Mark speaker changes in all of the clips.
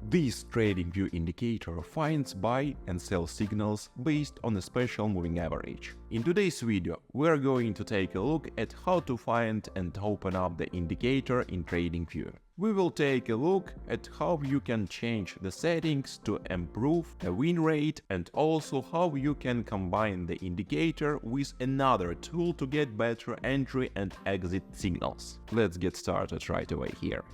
Speaker 1: This TradingView indicator finds buy and sell signals based on a special moving average. In today's video, we are going to take a look at how to find and open up the indicator in TradingView. We will take a look at how you can change the settings to improve the win rate and also how you can combine the indicator with another tool to get better entry and exit signals. Let's get started right away here.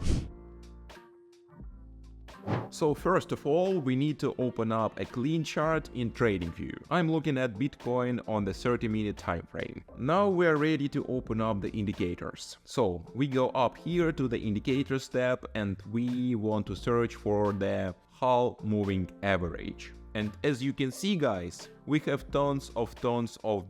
Speaker 1: So first of all, we need to open up a clean chart in TradingView. I'm looking at Bitcoin on the 30-minute time frame. Now we are ready to open up the indicators. So we go up here to the indicators tab and we want to search for the HULL Moving Average. And as you can see, guys, we have tons of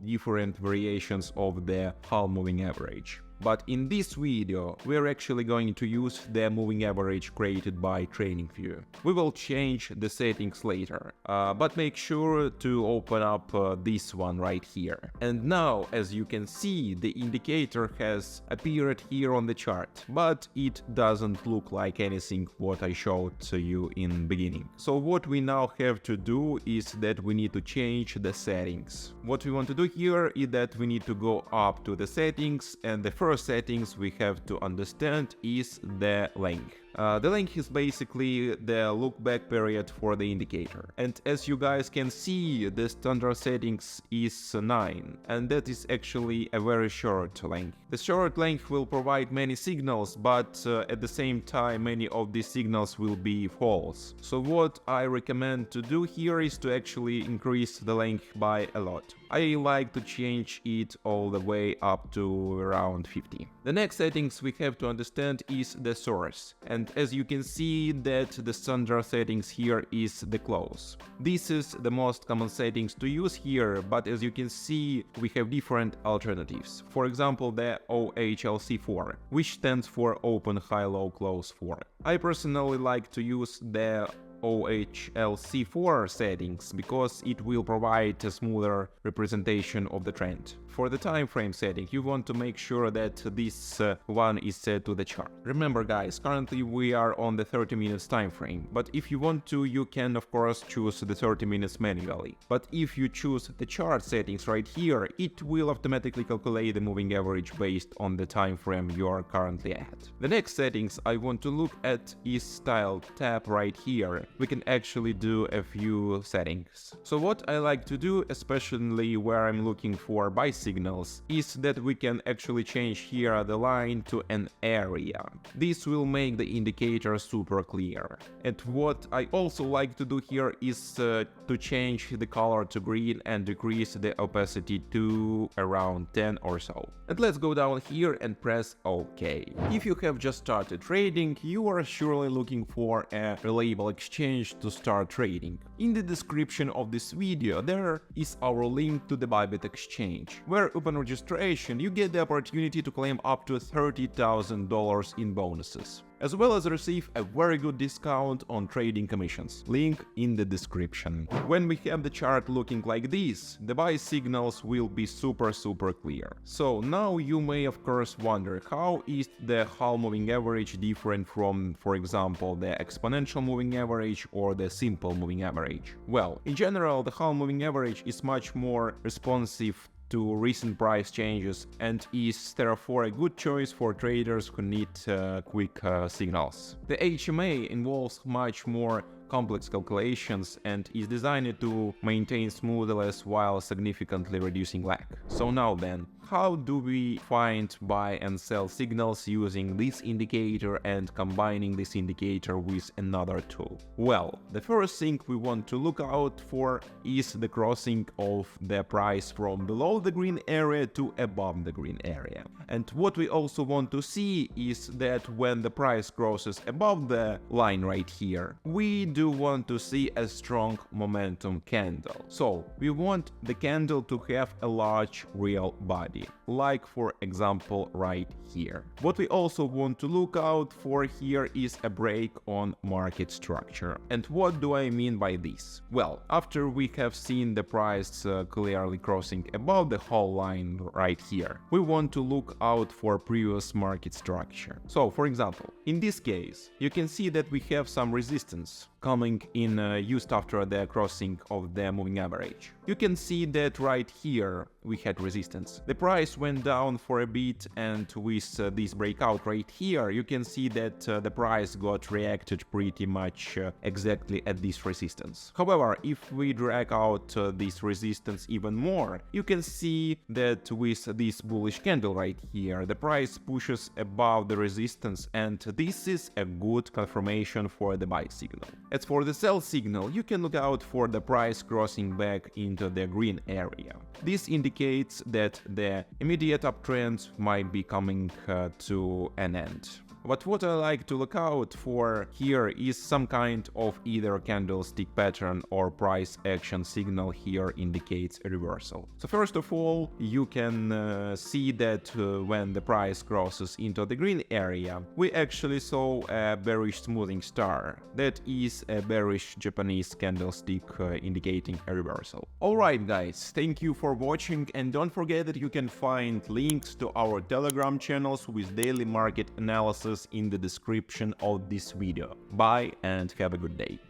Speaker 1: different variations of the HULL Moving Average. But in this video, we're actually going to use the moving average created by TradingView. We will change the settings later, but make sure to open up this one right here. And now, as you can see, the indicator has appeared here on the chart, but it doesn't look like anything what I showed to you in beginning. So what we now have to do is that we need to change the settings. What we want to do here is that we need to go up to the settings, and the first settings we have to understand is the length. The length is basically the look back period for the indicator. And as you guys can see, the standard settings is 9, and that is actually a very short length. The short length will provide many signals, but at the same time many of these signals will be false. So what I recommend to do here is to actually increase the length by a lot. I like to change it all the way up to around 50. The next settings we have to understand is the source. And as you can see that the standard settings here is the close. This is the most common settings to use here, but as you can see we have different alternatives. For example, the OHLC4, which stands for Open High Low Close 4. I personally like to use the OHLC4 settings because it will provide a smoother representation of the trend. For the time frame setting, you want to make sure that this one is set to the chart. Remember guys, currently we are on the 30 minutes time frame, but if you want to, you can of course choose the 30 minutes manually. But if you choose the chart settings right here, it will automatically calculate the moving average based on the time frame you are currently at. The next settings I want to look at is style tab right here. We can actually do a few settings. So what I like to do, especially where I'm looking for buy signals, is that we can actually change here the line to an area. This will make the indicator super clear. And what I also like to do here is to change the color to green and decrease the opacity to around 10 or so. And let's go down here and press OK. If you have just started trading, you are surely looking for a reliable exchange to start trading. In the description of this video there is our link to the Buyit exchange, where upon registration you get the opportunity to claim up to $30,000 in bonuses, as well as receive a very good discount on trading commissions. Link in the description. When we have the chart looking like this, the buy signals will be super clear. So now you may of course wonder, how is the HULL moving average different from, for example, the exponential moving average or the simple moving average? Well, in general, the HULL moving average is much more responsive to recent price changes and is therefore a good choice for traders who need quick signals. The HMA involves much more complex calculations and is designed to maintain smoothness while significantly reducing lag. So now then, how do we find buy and sell signals using this indicator and combining this indicator with another tool? Well, the first thing we want to look out for is the crossing of the price from below the green area to above the green area. And what we also want to see is that when the price crosses above the line right here, we do do want to see a strong momentum candle. So we want the candle to have a large real body, like for example right here. What we also want to look out for here is a break on market structure. And what do I mean by this? Well, after we have seen the price clearly crossing above the whole line right here, we want to look out for previous market structure. So for example, in this case, you can see that we have some resistance coming in used after the crossing of the moving average. You can see that right here we had resistance. The price went down for a bit, and with this breakout right here, you can see that the price got reacted pretty much exactly at this resistance. However, if we drag out this resistance even more, you can see that with this bullish candle right here, the price pushes above the resistance, and this is a good confirmation for the buy signal. As for the sell signal, you can look out for the price crossing back into the green area. This indicates that the immediate uptrend might be coming to an end. But what I like to look out for here is some kind of either candlestick pattern or price action signal here indicates a reversal. So first of all, you can see that when the price crosses into the green area, we actually saw a bearish smoothing star. That is a bearish Japanese candlestick indicating a reversal. Alright guys, thank you for watching, and don't forget that you can find links to our Telegram channels with daily market analysis in the description of this video. Bye and have a good day.